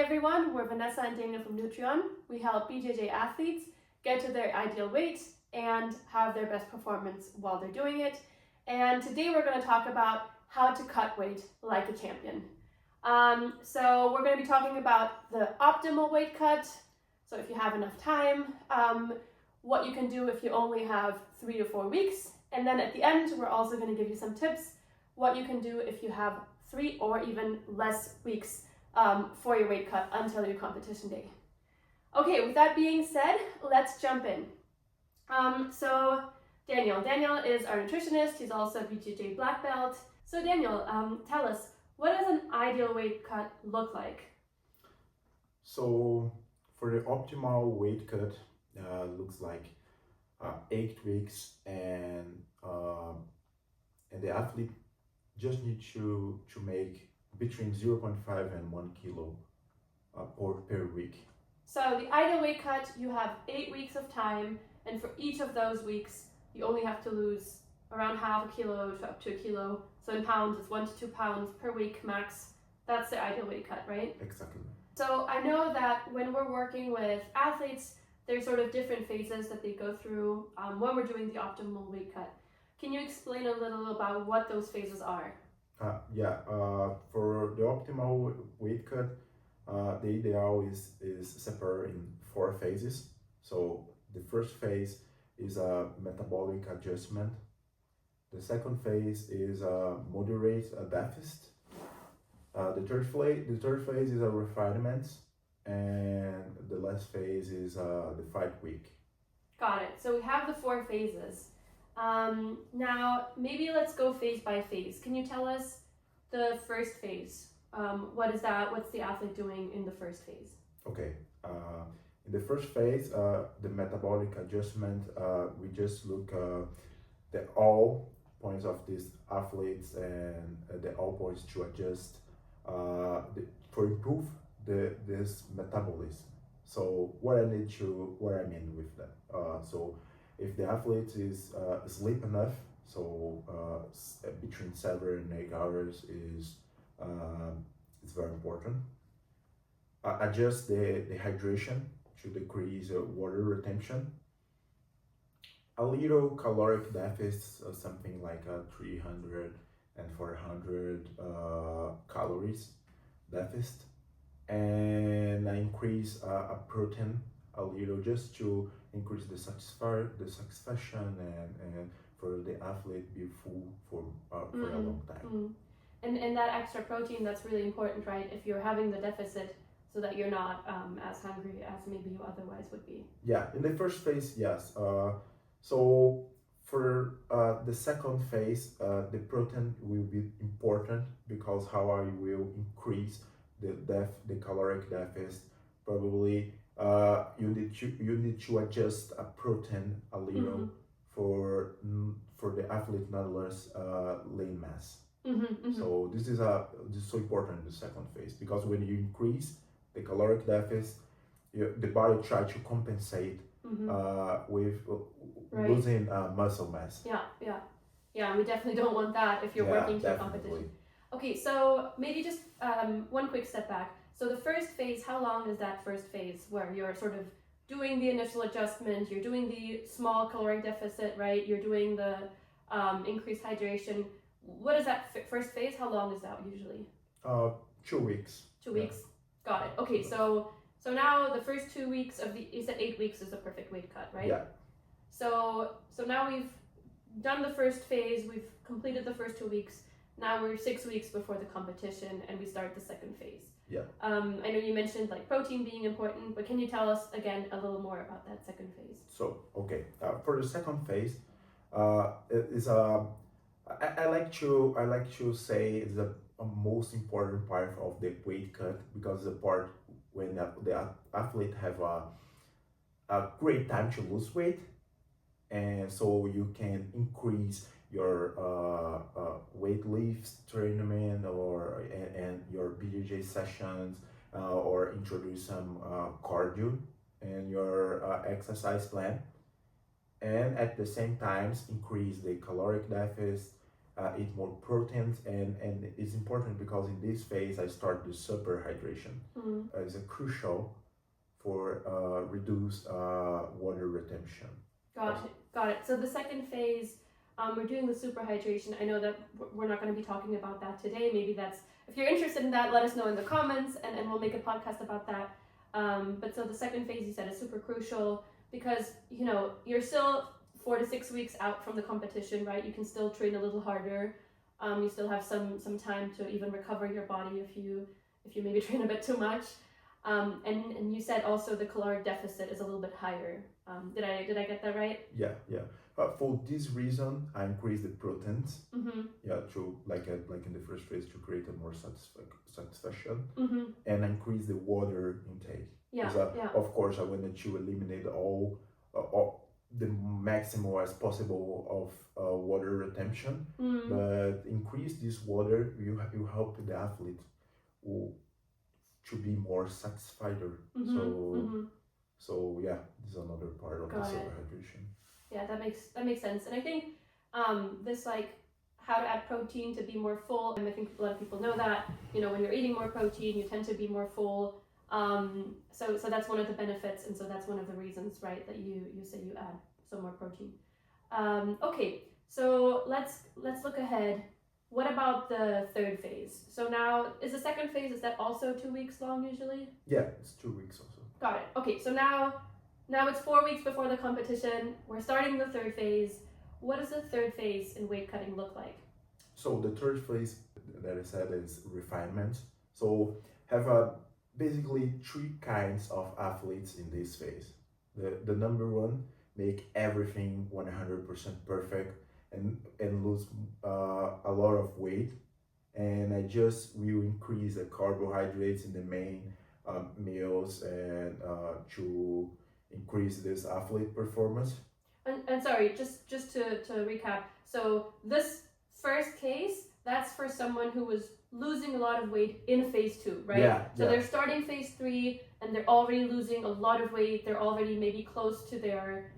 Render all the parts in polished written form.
everyone, we're Vanessa and Daniel from Nutrion. We help BJJ athletes get to their ideal weight and have their best performance while they're doing it. And today we're going to talk about how to cut weight like a champion. So we're going to be talking about the optimal weight cut, so if you have enough time, what you can do if you only have 3 to 4 weeks, and then at the end we're also going to give you some tips what you can do if you have 3 or even less weeks for your weight cut until your competition day. Okay, with that being said, let's jump in. So Daniel is our nutritionist. He's also a BJJ black belt. So Daniel, tell us, what does an ideal weight cut look like? So for the optimal weight cut, looks like 8 weeks, and the athlete just needs to make between 0.5 and 1 kilo per week. So the ideal weight cut, you have 8 weeks of time, and for each of those weeks, you only have to lose around half a kilo to up to a kilo. So in pounds, it's 1 to 2 pounds per week max. That's the ideal weight cut, right? Exactly. So I know that when we're working with athletes, there's sort of different phases that they go through when we're doing the optimal weight cut. Can you explain a little about what those phases are? For the optimal weight cut, the ideal is separate in 4 phases. So the first phase is a metabolic adjustment. The second phase is a moderate deficit. The third phase is a refinement, and the last phase is the fight week. Got it. So we have the 4 phases. Now, maybe let's go phase by phase. Can you tell us the first phase? What is that? What's the athlete doing in the first phase? Okay. In the first phase, the metabolic adjustment, we just look the all points of these athletes and the all points to adjust for improve this metabolism. So what I mean with that. So if the athlete is sleep enough, so between 7 and 8 hours is very important. Adjust the hydration to decrease water retention. A little caloric deficit, something like 300 and 400 calories deficit, and increase a protein a little just to increase the satisfaction and for the athlete be full for a long time. And that extra protein, that's really important, right? If you're having the deficit, so that you're not as hungry as maybe you otherwise would be. Yeah, in the first phase, yes. So for the second phase, the protein will be important because how I will increase the caloric deficit. Probably you need to adjust a protein a little for the athlete not lose lean mass. So this is so important in the second phase, because when you increase the caloric deficit, the body try to compensate with losing muscle mass. Yeah, and we definitely don't want that if you're working to a competition. Okay, so maybe just one quick step back. So the first phase, how long is that first phase where you're sort of doing the initial adjustment, you're doing the small caloric deficit, right? You're doing the increased hydration. What is that first phase? How long is that usually? 2 weeks. 2 weeks. Got it. Okay, so now the first 2 weeks of you said 8 weeks is the perfect weight cut, right? Yeah. So now we've done the first phase, we've completed the first 2 weeks. Now we're 6 weeks before the competition and we start the second phase. Yeah. I know you mentioned like protein being important, but can you tell us again a little more about that second phase? So okay, for the second phase, I like to say it's the most important part of the weight cut, because the part when the athlete have a great time to lose weight, and so you can increase your weight lifts tournament and your BJJ sessions, or introduce some cardio in your exercise plan, and at the same time increase the caloric deficit eat more proteins, and it's important because in this phase I start the super hydration. It's crucial for reduce water retention. Got it. So the second phase, we're doing the super hydration. I know that we're not going to be talking about that today. Maybe if you're interested in that, let us know in the comments, and we'll make a podcast about that. But so the second phase, you said, is super crucial because, you're still 4 to 6 weeks out from the competition, right? You can still train a little harder. You still have some time to even recover your body if you maybe train a bit too much. And you said also the caloric deficit is a little bit higher. Did I get that right? Yeah. For this reason, I increase the proteins. To like in the first phase to create a more satisfaction, and increase the water intake. Of course, I wanted to eliminate all the maximum as possible of water retention, but increase this water. You help the athlete to be more satisfied. So yeah, this is another part of the super hydration. Yeah, that makes sense. And I think this how to add protein to be more full, and I think a lot of people know that, when you're eating more protein, you tend to be more full. So that's one of the benefits, and so that's one of the reasons, right, that you say you add some more protein. Okay, so let's look ahead. What about the third phase? So now, is the second phase, is that also 2 weeks long usually? Yeah, it's 2 weeks also. Got it. Okay, so now it's 4 weeks before the competition. We're starting the third phase. What does the third phase in weight cutting look like? So the third phase that I said is refinement. So have basically 3 kinds of athletes in this phase. The number one, make everything 100% perfect and lose a lot of weight. And I just will increase the carbohydrates in the main meals and to increase this athlete performance. And sorry, just to recap. So this first case, that's for someone who was losing a lot of weight in phase 2, right? So they're starting phase 3 and they're already losing a lot of weight. They're already maybe close to their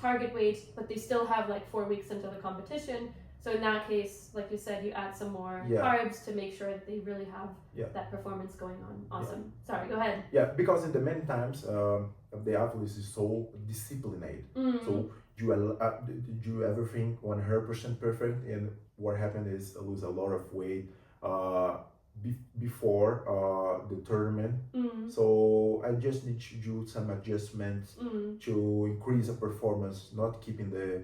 target weight, but they still have 4 weeks until the competition. So in that case, like you said, you add some more carbs to make sure that they really have that performance going on. Awesome. Sorry, go ahead. Yeah, because in the many times, the athlete is so disciplined. So you do everything 100% perfect, and what happened is lose a lot of weight before the tournament. So I just need to do some adjustments to increase the performance, not keeping the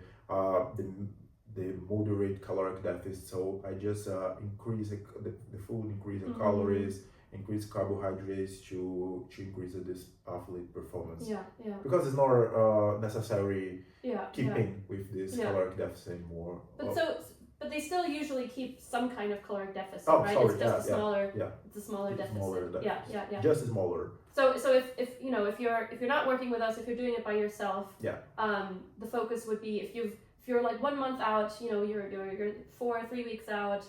moderate caloric deficit. So I just increase the food, increase the calories, increase carbohydrates to increase this athlete performance. Because it's not necessary keeping with this caloric deficit anymore. But they still usually keep some kind of caloric deficit, right? Sorry, it's just a smaller, it's a smaller deficit. Just smaller. So if you're not working with us, if you're doing it by yourself, the focus would be if you're 1 month out, you're 3 weeks out,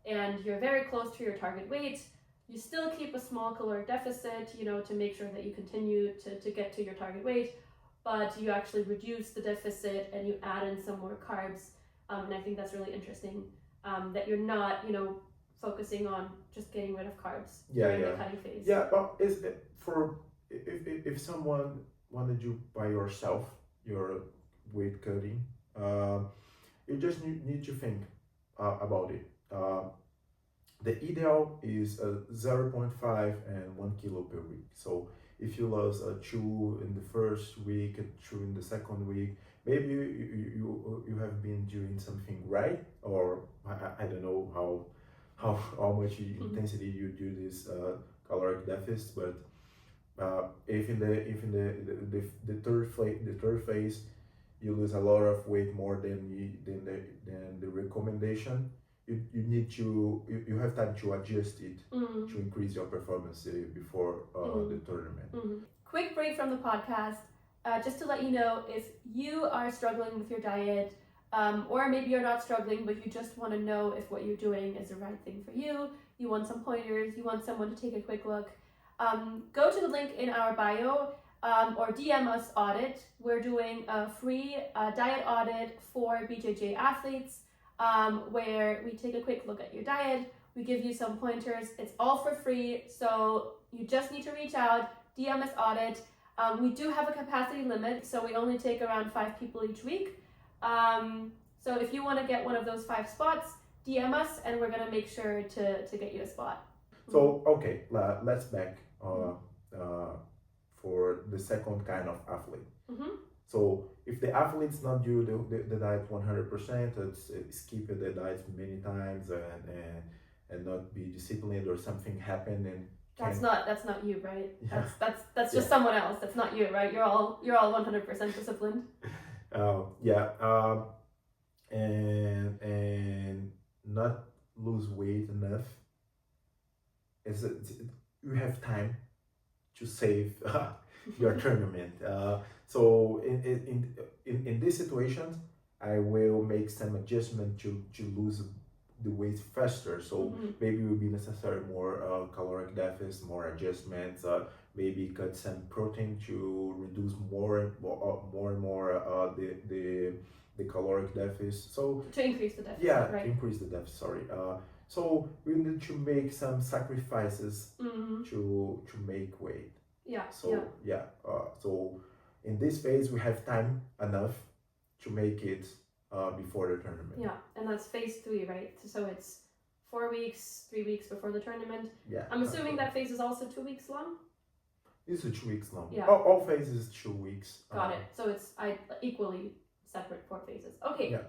and you're very close to your target weight, you still keep a small caloric deficit, to make sure that you continue to get to your target weight, but you actually reduce the deficit and you add in some more carbs. And I think that's really interesting, that you're not, focusing on just getting rid of carbs during the cutting phase. Yeah, but if someone wanted you by yourself, your weight cutting, you just need to think about it. The ideal is 0.5 and 1 kilo per week. So if you lose 2 in the first week and 2 in the second week, maybe you have been doing something right, or I don't know how much intensity you do this caloric deficit. But if in the third phase you lose a lot of weight more than the recommendation, you have time to adjust it to increase your performance before the tournament. Quick break from the podcast. Just to let you know, if you are struggling with your diet, or maybe you're not struggling, but you just want to know if what you're doing is the right thing for you, you want some pointers, you want someone to take a quick look, go to the link in our bio, or DM us Audit. We're doing a free diet audit for BJJ athletes. where we take a quick look at your diet. We give you some pointers. It's all for free, so you just need to reach out, DM us audit. We do have a capacity limit, so we only take around 5 people each week. So if you want to get one of those 5 spots, DM us, and we're gonna make sure to get you a spot. So okay, let's back for the second kind of athlete. Mm-hmm. So if the athlete's not do the diet 100%, it's skip the diet many times and not be disciplined, or something happen and that's not you, right? Yeah. That's just someone else. That's not you, right? You're all 100% disciplined. And not lose weight enough. You have time to save your tournament. So in this situation, I will make some adjustment to lose the weight faster. So maybe it will be necessary more caloric deficit, more adjustments. Maybe cut some protein to reduce more and more the caloric deficit. So to increase the deficit. Yeah, right? increase the deficit. Sorry. So we need to make some sacrifices to make weight. Yeah. So so in this phase we have time enough to make it before the tournament. Yeah, and that's phase 3, right? So it's 4 weeks, 3 weeks before the tournament. Yeah. I'm assuming that phase is also 2 weeks long. It's 2 weeks long. Yeah. All phases 2 weeks. Got it. So it's equally separate 4 phases. Okay. Yeah.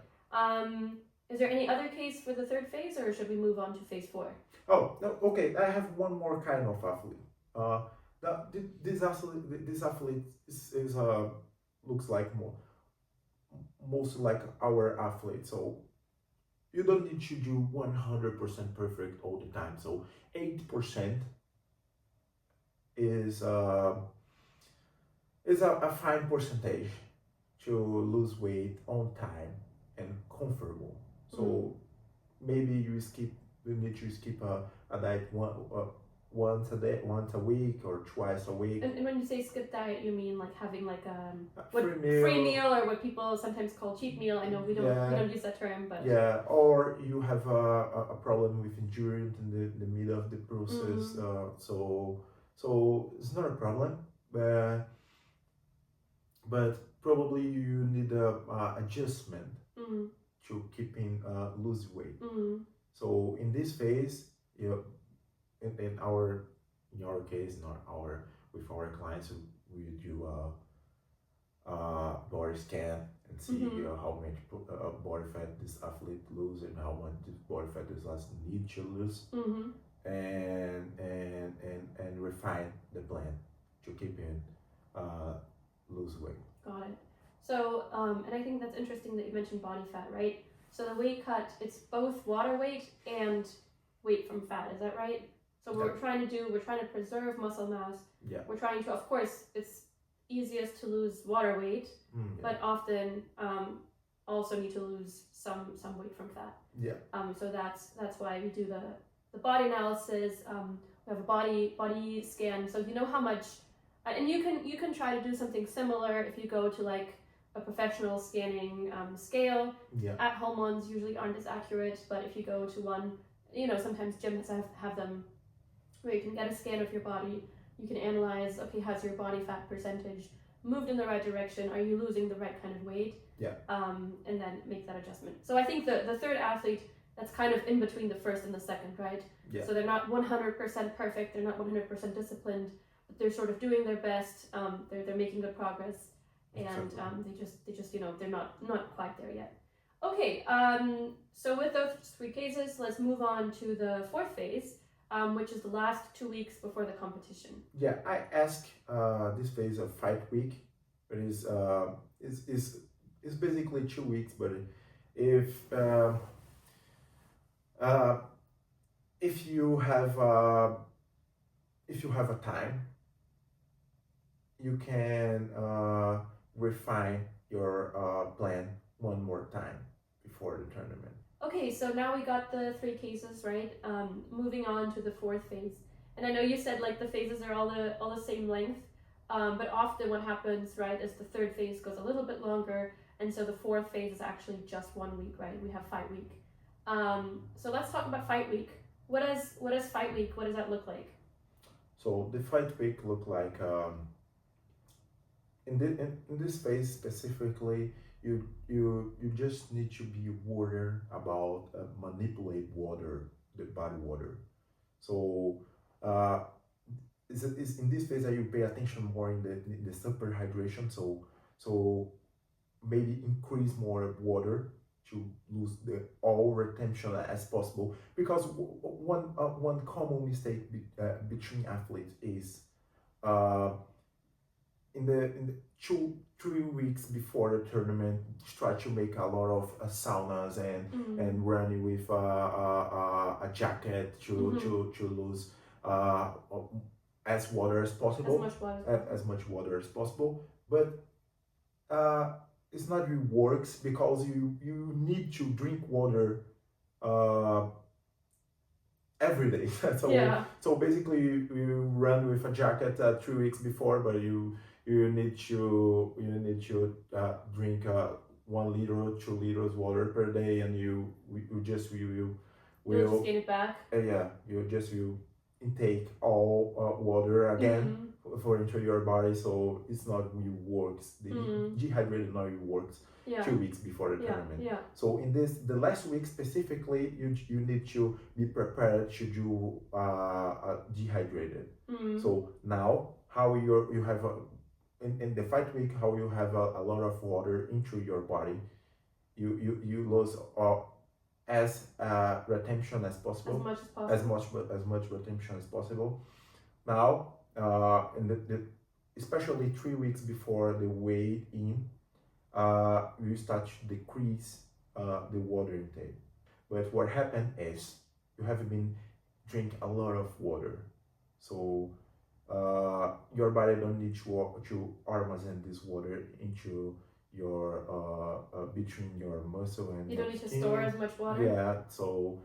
Is there any other case for the 3rd phase, or should we move on to phase 4? Oh no. Okay. I have one more kind of athlete. This athlete is looks like most like our athlete. So you don't need to do 100% perfect all the time. So 8% is a fine percentage to lose weight on time and comfortable. So maybe you need to skip a diet once a week or twice a week. And when you say skip diet, you mean like having like free meal, or what people sometimes call cheat meal. I know we don't use that term, but or you have a problem with endurance in the middle of the process. So it's not a problem, but probably you need a adjustment to keeping lose weight. So in this phase, in our case, with our clients, we do a body scan and see how much body fat this athlete lose and how much body fat this athlete need to lose, and refine the plan to keep him lose weight. Got it. So, and I think that's interesting that you mentioned body fat, right? So the weight cut, it's both water weight and weight from fat, is that right? So what we're trying to preserve muscle mass. Yeah. We're trying to, of course, it's easiest to lose water weight, but often also need to lose some weight from fat. Yeah. So that's why we do the body analysis. We have a body scan, so you know how much, and you can try to do something similar if you go to like a professional scanning scale. Yeah. At-home ones usually aren't as accurate, but if you go to one, sometimes gyms have them where you can get a scan of your body. You can analyze, okay, has your body fat percentage moved in the right direction? Are you losing the right kind of weight? Yeah. And then make that adjustment. So I think the 3rd athlete, that's kind of in between the 1st and the 2nd, right? Yeah. So they're not 100% perfect, they're not 100% disciplined, but they're sort of doing their best. They're making good progress, and they just they're not quite there yet. Okay. So with those 3 cases, let's move on to the 4th phase, which is the last 2 weeks before the competition. Yeah, I ask this phase of 5 week. It is basically 2 weeks, but if you have a time, you can refine your plan one more time before the tournament. Okay, so now we got the 3 cases, right? Moving on to the 4th phase, and I know you said like the phases are all the same length, but often what happens, right, is the 3rd phase goes a little bit longer, and so the 4th phase is actually just 1 week, right? We have 5 week So let's talk about fight week. What is fight week? What does that look like? So the fight week look like in this phase specifically, you just need to be aware about manipulate water, the body water. So is in this phase that you pay attention more in the super hydration. So maybe increase more water to lose the all retention as possible, because one common mistake between athletes is uh, in the 2 3 weeks before the tournament try to make a lot of saunas and running with a jacket to lose uh, as water as possible, as much water as possible, but it's not really works, because you need to drink water uh, every day. So basically you run with a jacket 3 weeks before, but you need to drink 1 liter 2 liters water per day, and you will just just gain it back. You intake all water again for into your body, so it's not really works. The dehydrated not really works 2 weeks before the tournament. So in the last week specifically, you need to be prepared to do dehydrated. So now how you have in the fight week, how you have a lot of water into your body, you lose as retention as possible, as much retention as possible. Now in the especially 3 weeks before the weigh in, you start to decrease the water intake. But what happened is you have been drink a lot of water, so your body don't need to harvest this water into your between your muscle and you don't need skin. to store as much water. Yeah, so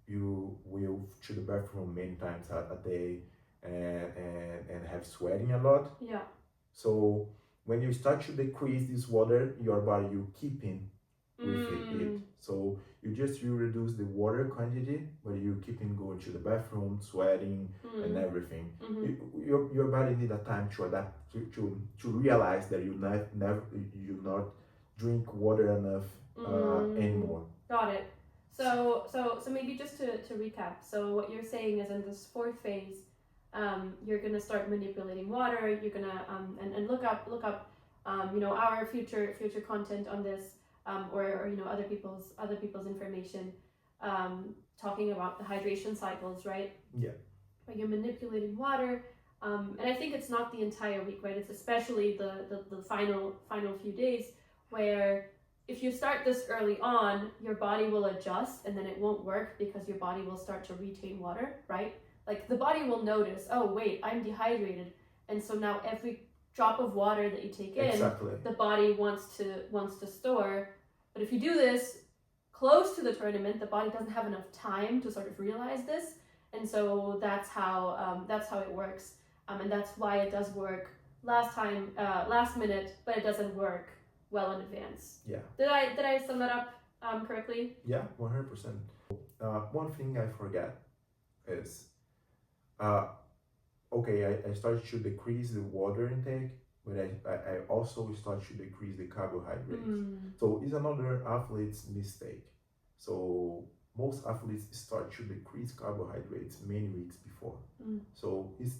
you will to the bathroom many times a day and have sweating a lot. Yeah. So when you start to decrease this water, your body you keeping with it. So you reduce the water quantity, but you keeping going to the bathroom, sweating and everything. Your body need a time to adapt to realize that you not drink water enough anymore. Got it. So maybe just to recap. So what you're saying is in this fourth phase, you're gonna start manipulating water. You're gonna and look up our future content on this, or other people's information, talking about the hydration cycles, right? Yeah. Where you're manipulating water, and I think it's not the entire week, right? It's especially the final few days, where if you start this early on, your body will adjust and then it won't work because your body will start to retain water, right? Like the body will notice, oh wait, I'm dehydrated, and so now every drop of water that you take in, the body wants to store. But if you do this close to the tournament, the body doesn't have enough time to sort of realize this, and so that's how it works, and that's why it does work last minute, but it doesn't work well in advance. Yeah. Did I sum that up correctly? Yeah, 100%. One thing I forget is, okay, I started to decrease the water intake, but I also start to decrease the carbohydrates. So it's another athlete's mistake. So most athletes start to decrease carbohydrates many weeks before. So it's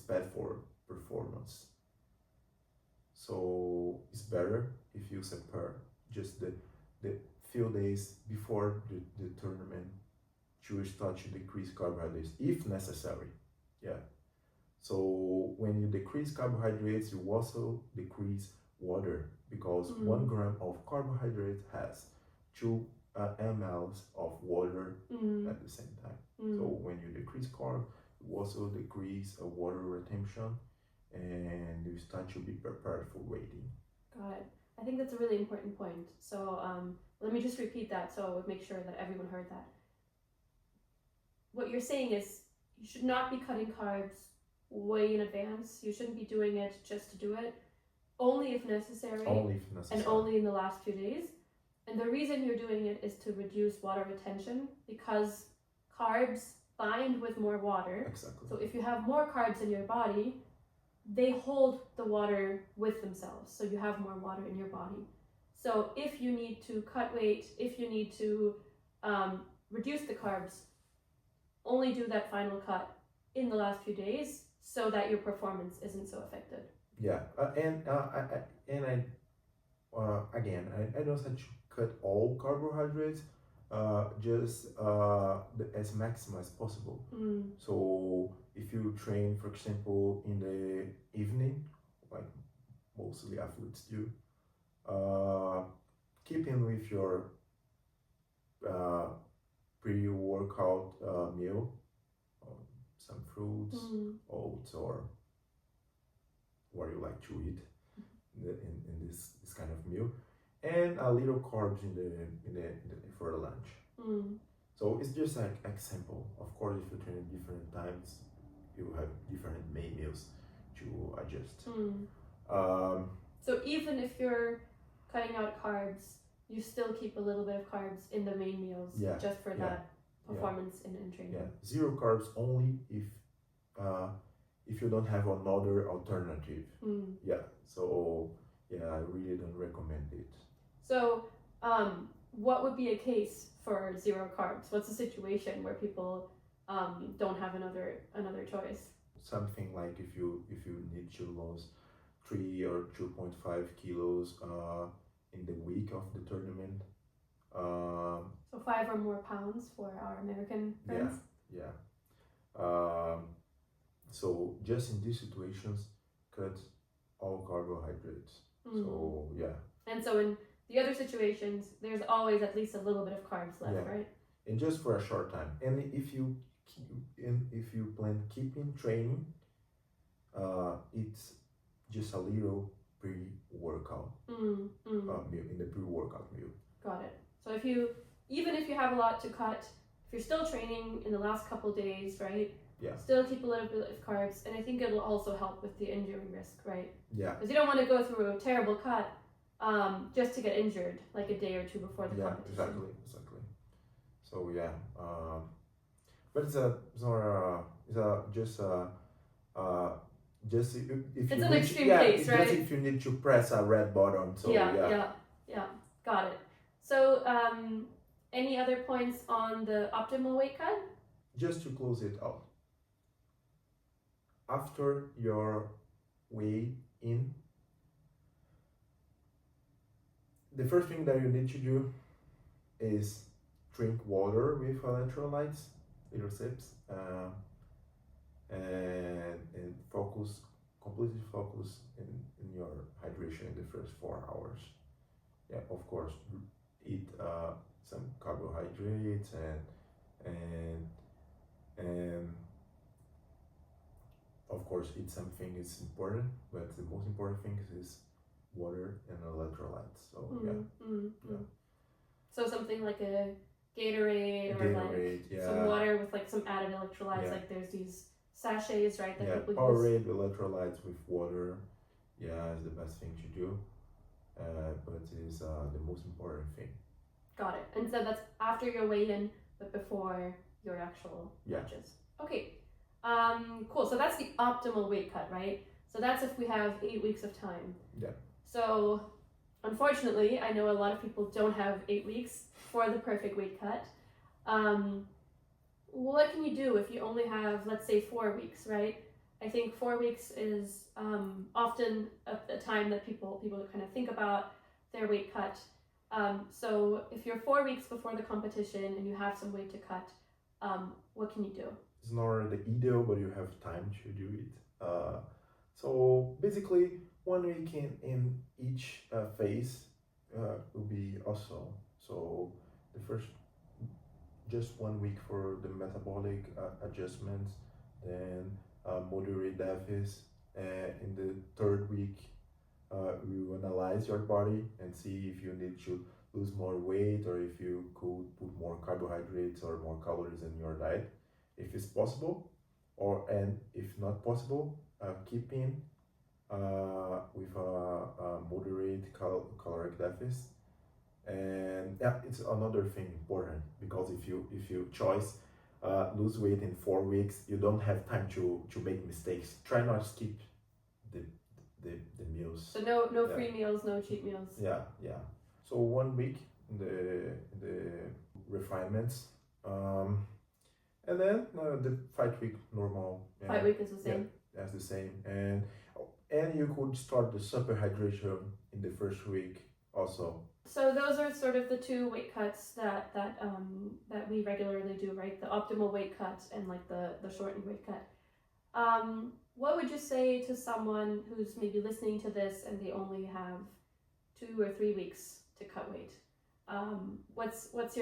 bad for performance. So it's better if you separe just the few days before the tournament to start to decrease carbohydrates if necessary. Yeah. So when you decrease carbohydrates, you also decrease water, because 1 gram of carbohydrate has 2 ml of water at the same time. So when you decrease carb, you also decrease water retention, and you start to be prepared for waiting. Got it. I think that's a really important point. So let me just repeat that so I would make sure that everyone heard that. What you're saying is you should not be cutting carbs way in advance. You shouldn't be doing it just to do it. only if necessary, Only if necessary. and only in the last few days. And the reason you're doing it is to reduce water retention, because carbs bind with more water. Exactly. So if you have more carbs in your body, they hold the water with themselves. So you have more water in your body. So if you need to cut weight, if you need to reduce the carbs, only do that final cut in the last few days so that your performance isn't so affected. Yeah, again, I don't say to cut all carbohydrates, just as maximum as possible. So if you train, for example, in the evening, like mostly athletes do, keep in with your pre-workout meal, some fruits, oats, or what you like to eat in this kind of meal, and a little carbs in the for the lunch. So it's just like example. Of course, if you train at different times, you have different main meals to adjust. So even if you're cutting out carbs, you still keep a little bit of carbs in the main meals, just for that performance in training. Yeah, zero carbs only if you don't have another alternative. Yeah, so I really don't recommend it. So what would be a case for zero carbs? What's a situation where people don't have another choice? Something like if you need to lose 3 or 2.5 kilos in the week of the tournament. So 5 or more pounds for our American friends. So just in these situations, cut all carbohydrates. So And so in the other situations, there's always at least a little bit of carbs left, right? And just for a short time. And if you plan keeping training, it's just a little pre-workout meal, in the pre-workout meal. Got it. So even if you have a lot to cut, if you're still training in the last couple days, right? Yeah. Still keep a little bit of carbs, and I think it'll also help with the injury risk, right? Yeah. Because you don't want to go through a terrible cut just to get injured like a day or two before the competition. Exactly. So but it's just if it's you an need extreme case, right? Just if you need to press a red button. So yeah. Got it. So any other points on the optimal weight cut? Just to close it out. After your weigh in, the first thing that you need to do is drink water with electrolytes, little sips, and completely focus in your hydration in the first 4 hours. Yeah, of course, eat some carbohydrates and of course eat something is important, but the most important thing is water and electrolytes. So So something like a Gatorade or like some water with like some added electrolytes. Like there's these sachets, right? That people Powerade electrolytes with water. Yeah, is the best thing to do. But it is the most important thing. Got it. And so that's after your weigh-in, but before your actual matches. Okay. Cool. So that's the optimal weight cut, right? So that's if we have 8 weeks of time. Yeah. So unfortunately, I know a lot of people don't have 8 weeks for the perfect weight cut. What can you do if you only have, let's say, 4 weeks, right? I think 4 weeks is often a time that people kind of think about their weight cut. So if you're 4 weeks before the competition and you have some weight to cut, what can you do? It's not the ideal, but you have time to do it. So basically, 1 week in each phase will be awesome. So the first, just 1 week for the metabolic adjustments, then moderate deficits. In the third week, we will analyze your body and see if you need to lose more weight or if you could put more carbohydrates or more calories in your diet, if it's possible, and if not possible, keeping with a moderate caloric deficit. And yeah, it's another thing important, because if you choose lose weight in 4 weeks, you don't have time to make mistakes. Try not to skip the the meals. So no Yeah. free meals, no cheat meals. Yeah. So 1 week in the refinements, and then the 5 week normal. 5 week is the same. That's the same, and you could start the super hydration in the first week also. So those are sort of the two weight cuts that we regularly do, right? The optimal weight cut and like the shortened weight cut. What would you say to someone who's maybe listening to this and they only have 2 or 3 weeks to cut weight? What's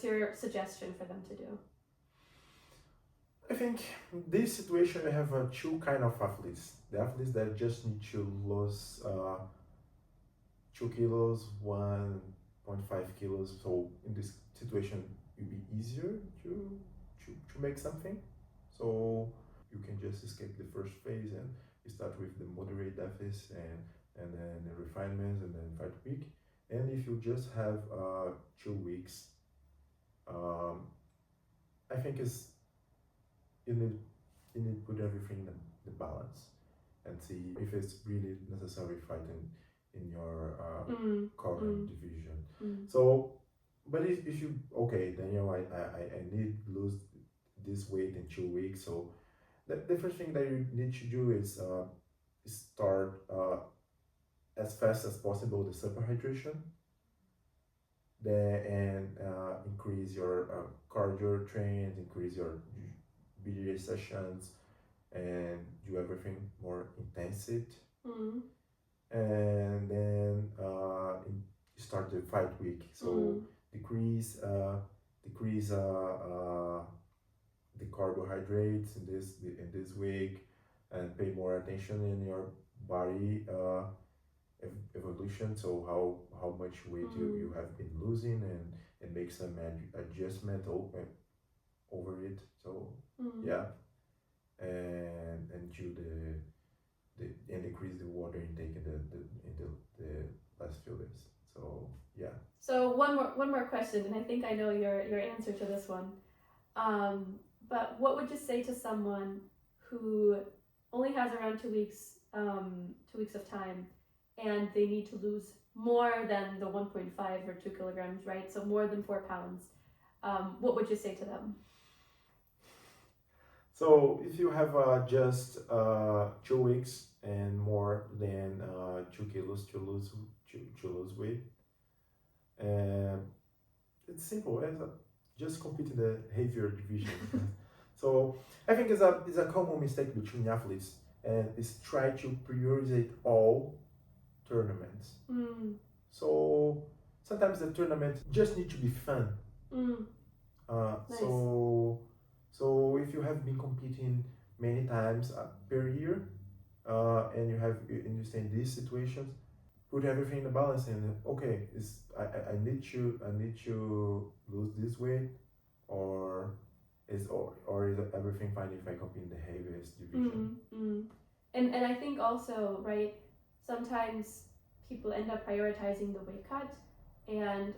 your suggestion for them to do? I think this situation we have two kind of athletes. The athletes that just need to lose 2 kilos, 1.5 kilos. So in this situation, it will be easier to make something. So you can just escape the first phase and start with the moderate deficit and then the refinements and then 5 week. And if you just have 2 weeks, I think you need to put everything in the balance and see if it's really necessary fighting in your current division. So, but if you Daniel, I need to lose this weight in 2 weeks. So the first thing that you need to do is start as fast as possible the super hydration. Then increase your cardio trains, increase your BJJ sessions, and do everything more intensive. And then start the 5 week. So decrease the carbohydrates in this week, and pay more attention in your body evolution. So how much weight you have been losing, and make some adjustment over it. So yeah, and do and decrease the water intake in the last few days. So yeah. So one more question, and I think I know your answer to this one. But what would you say to someone who only has around 2 weeks, 2 weeks of time, and they need to lose more than the 1.5 or 2 kilograms, right? So more than 4 pounds. What would you say to them? So if you have just 2 weeks and more than 2 kilos to lose weight, it's simple. Just compete in the heavier division. So I think it's a common mistake between athletes, and is try to prioritize all tournaments. So sometimes the tournament just need to be fun. Nice. So if you have been competing many times per year, and you stay in these situations, put everything in the balance, and okay, I need to lose this weight, or is everything fine if I compete in the heaviest division? And I think also, right, sometimes people end up prioritizing the weight cut, and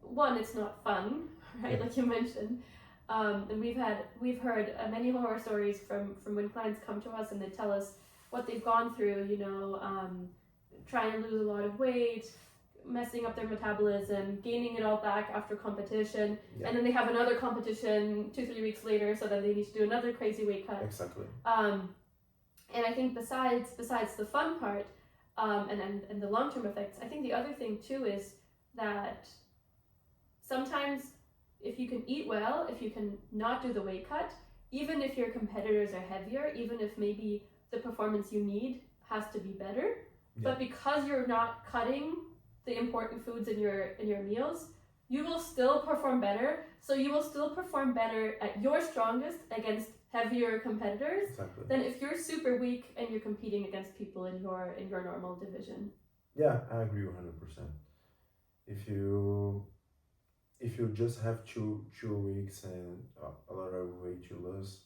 one, it's not fun, right, like you mentioned. And we've heard many horror stories from when clients come to us and they tell us what they've gone through, trying to lose a lot of weight, messing up their metabolism, gaining it all back after competition, and then they have another competition 2-3 weeks later, so then they need to do another crazy weight cut. Exactly. And I think besides the fun part, and the long-term effects, I think the other thing too is that sometimes if you can eat well, if you can not do the weight cut, even if your competitors are heavier, even if maybe the performance you need has to be better, but because you're not cutting the important foods in your meals, you will still perform better. So you will still perform better at your strongest against heavier competitors than if you're super weak and you're competing against people in your normal division. Yeah, I agree 100%. If you just have two weeks and a lot of weight to lose,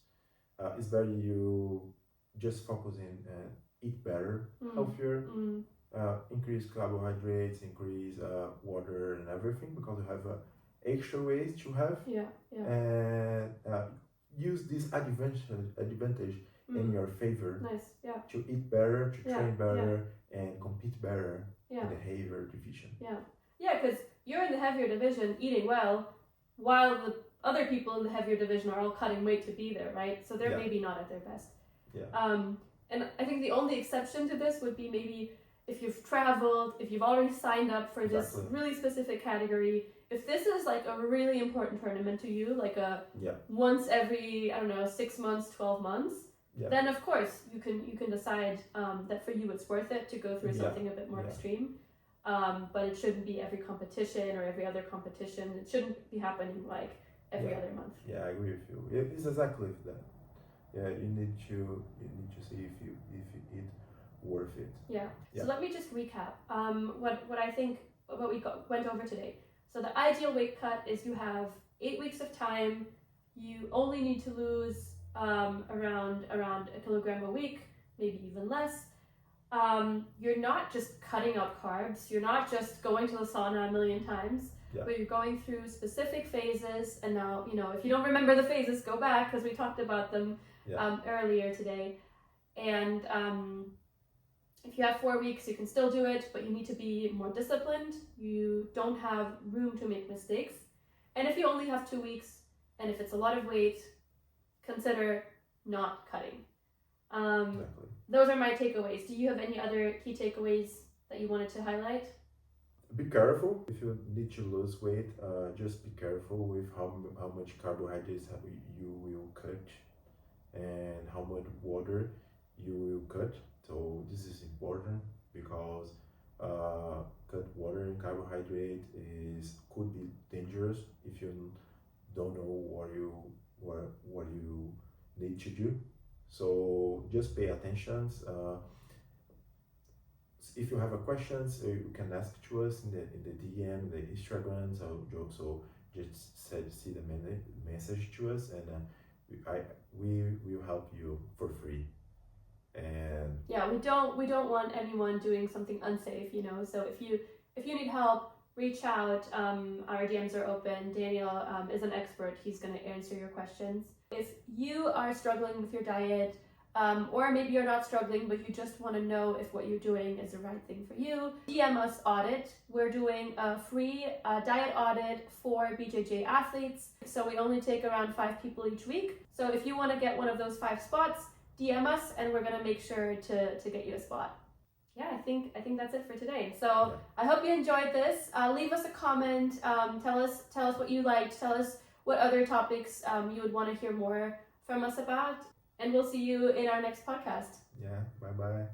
it's better you just focus in eat better, healthier, increase carbohydrates, increase water and everything, because you have extra ways to have, and use this advantage in your favor. Nice, yeah. To eat better, to train better, and compete better in the heavier division. Yeah, because you're in the heavier division eating well, while the other people in the heavier division are all cutting weight to be there, right? So they're maybe not at their best. And I think the only exception to this would be maybe if you've traveled, if you've already signed up for this really specific category. If this is like a really important tournament to you, like a once every, 6 months, 12 months, then of course you can decide that for you it's worth it to go through something a bit more extreme. But it shouldn't be every competition or every other competition. It shouldn't be happening like every other month. Yeah, I agree with you. It's exactly that. Yeah, you need to see if you eat worth it. Yeah. So let me just recap what I think what we went over today. So the ideal weight cut is you have 8 weeks of time. You only need to lose around a kilogram a week, maybe even less. You're not just cutting out carbs. You're not just going to the sauna a million times. But you're going through specific phases. And now, if you don't remember the phases, go back because we talked about them earlier today. And if you have 4 weeks, you can still do it, but you need to be more disciplined. You don't have room to make mistakes. And if you only have 2 weeks, and if it's a lot of weight, consider not cutting. Those are my takeaways. Do you have any other key takeaways that you wanted to highlight? Be careful if you need to lose weight. Just be careful with how much carbohydrates you will cut and how much water you will cut. So this is important because cut water and carbohydrate could be dangerous if you don't know what you need to do. So just pay attention. If you have questions, you can ask to us in the DM, the Instagram. So just see the message to us, and we will help you for free. And we don't want anyone doing something unsafe, So if you need help, reach out. Our DMs are open. Daniel is an expert. He's going to answer your questions. If you are struggling with your diet, or maybe you're not struggling, but you just want to know if what you're doing is the right thing for you, DM us Audit. We're doing a free diet audit for BJJ athletes. So we only take around 5 people each week. So if you want to get one of those 5 spots, DM us and we're going to make sure to get you a spot. Yeah, I think that's it for today. So I hope you enjoyed this. Leave us a comment. Tell us what you liked. Tell us what other topics you would want to hear more from us about. And we'll see you in our next podcast. Yeah, bye-bye.